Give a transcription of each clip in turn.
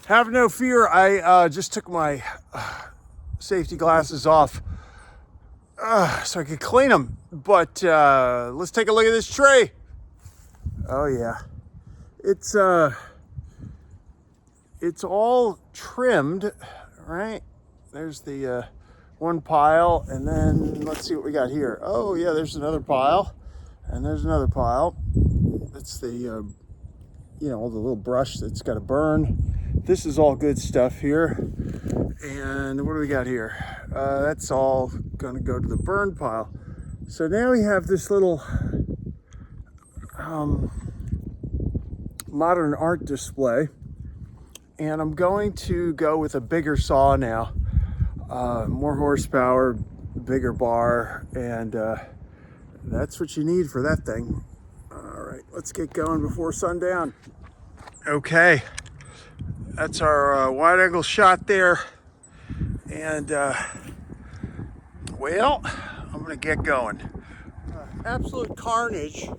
Have no fear. I just took my safety glasses off so I could clean them. But let's take a look at this tree. Oh yeah, it's all trimmed, right? There's the one pile, and then let's see what we got here. Oh yeah, there's another pile, and there's another pile. That's the all the little brush that's got to burn. This is all good stuff here. And what do we got here? That's all gonna go to the burn pile. So now we have this little modern art display, and I'm going to go with a bigger saw now. More horsepower, bigger bar, and that's what you need for that thing. All right, let's get going before sundown. Okay, that's our wide angle shot there. And well, I'm gonna get going. Absolute carnage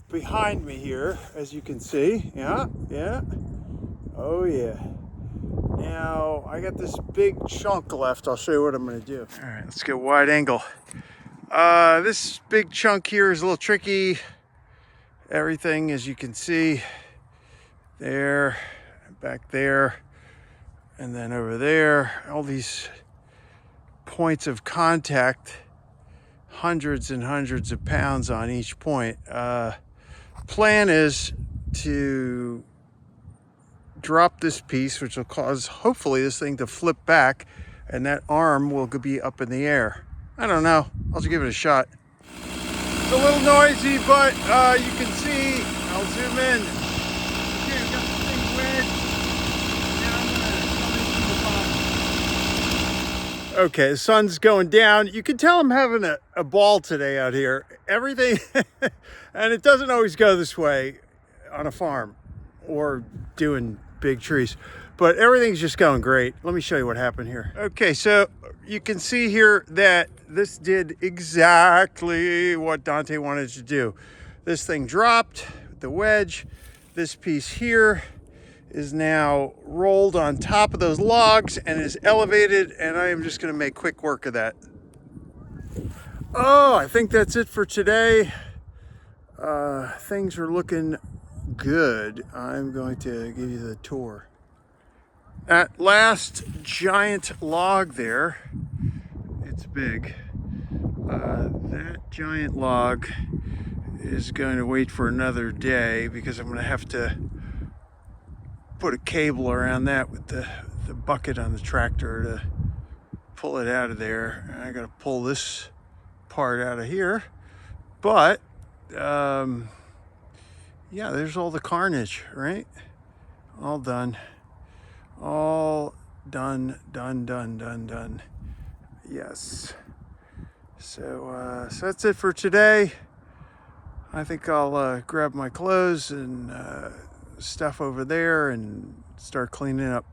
behind me here, as you can see. Yeah. Oh yeah. Now I got this big chunk left. I'll show you what I'm gonna do. All right, let's get wide angle. This big chunk here is a little tricky. Everything, as you can see, there, back there, and then over there, all these points of contact, hundreds and hundreds of pounds on each point. Plan is to drop this piece, which will cause hopefully this thing to flip back, and that arm will be up in the air. I don't know, I'll just give it a shot. It's a little noisy, but you can see, I'll zoom in. Okay, we got the thing wedged. Now I'm gonna come into the bottom. Okay, the sun's going down. You can tell I'm having a ball today out here. Everything, and it doesn't always go this way on a farm or doing big trees, but everything's just going great. Let me show you what happened here. Okay, so you can see here that this did exactly what Dante wanted to do. This thing dropped with the wedge. This piece here is now rolled on top of those logs and is elevated, and I am just going to make quick work of that. Oh, I think that's it for today. Things are looking good. I'm going to give you the tour. That last giant log there, it's big. That giant log is going to wait for another day because I'm going to have to put a cable around that with the bucket on the tractor to pull it out of there. And I got to pull this part out of here. But yeah, there's all the carnage, right? All done. All done. Yes. So that's it for today. I think I'll grab my clothes and stuff over there and start cleaning up.